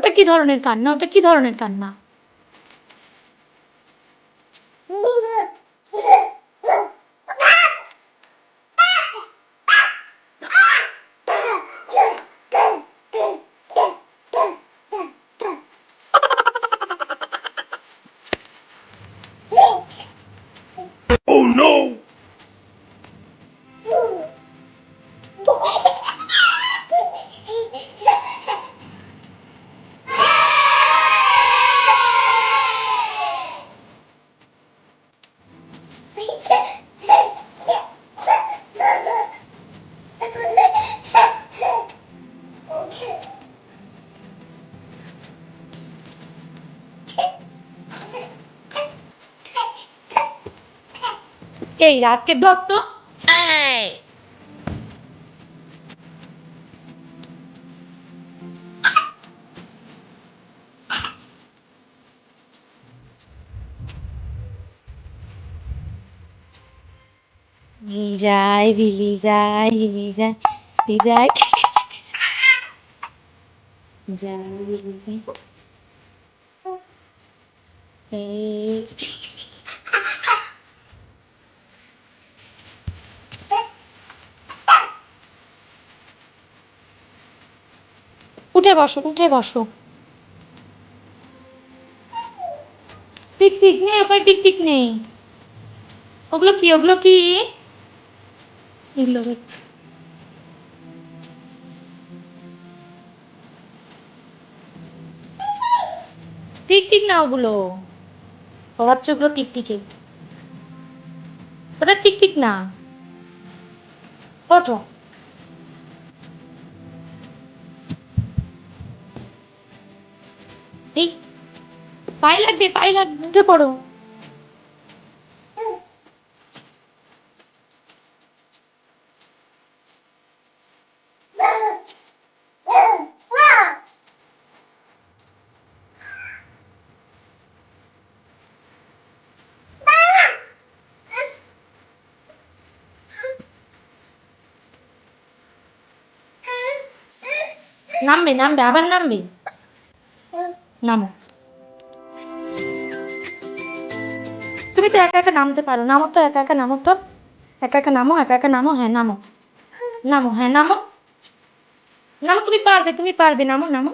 ওটা কি ধরনের কান্না? ওটা কি ধরনের কান্না? Oh no! এই রাতকে ধর তো। ভিজাই ভিজাই ভিজাই ভিজাই যাই ভিজাই এই উঠে বসো, উঠে বসো। টিকটিক নেই, ওখানে টিকটিক নেই। ওগুলো কি? ওগুলো কি? এগুলো হচ্ছে টিকটিক না, ওগুলো ও হচ্ছে ওগুলো টিকটিকি। ওটা টিকটিক না। ওঠো। এই পায়ে লাগবে, পায়ে লাগবে, উঠে পড়ো। নামবে, নামবে, আবার নামবে। নামো। তুমি তো একা একা নামতে পারো, নামো তো, একা একা নামো তো। একা একা নামো, একা একা নামো। হ্যাঁ নামো, নামো, হ্যাঁ নামো। নামো, তুমি পারবে, তুমি পারবে। নামো, নামো,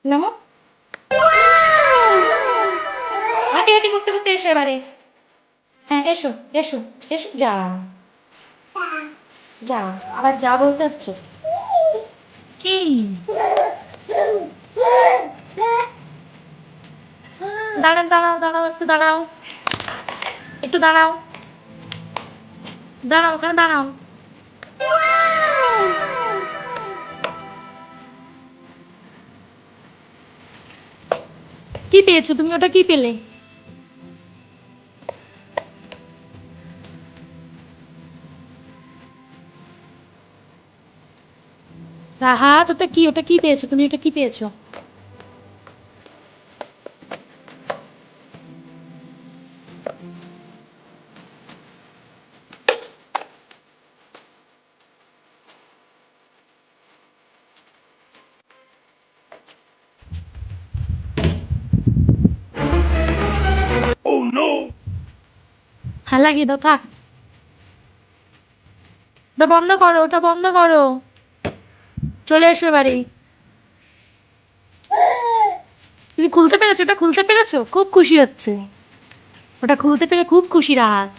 নামো। হাঁটি হাঁটি করতে করতে এসো এবারে। হ্যাঁ এসো, এসো, এসো। যা, যা, আবার যা বলতে হচ্ছে। কি? দাঁড়াও, দাঁড়াও, দাঁড়াও, একটু দাঁড়াও, একটু দাঁড়াও, দাঁড়াও, ওখানে দাঁড়াও। কি পেয়েছো তুমি? ওটা কি পেলে? রাহাত, ওটা কি? ওটা কি পেয়েছো তুমি? ওটা কি পেয়েছো? Oh no! হ্যাঁ লাগিয়ে দাও, থাক। ওটা বন্ধ করো, ওটা বন্ধ করো। চলে এসো এবারে। তুমি খুলতে পেরেছো? ওটা খুলতে পেরেছো? খুব খুশি হচ্ছে। ওটা খুলতে পেরে খুব খুশি রাহাত।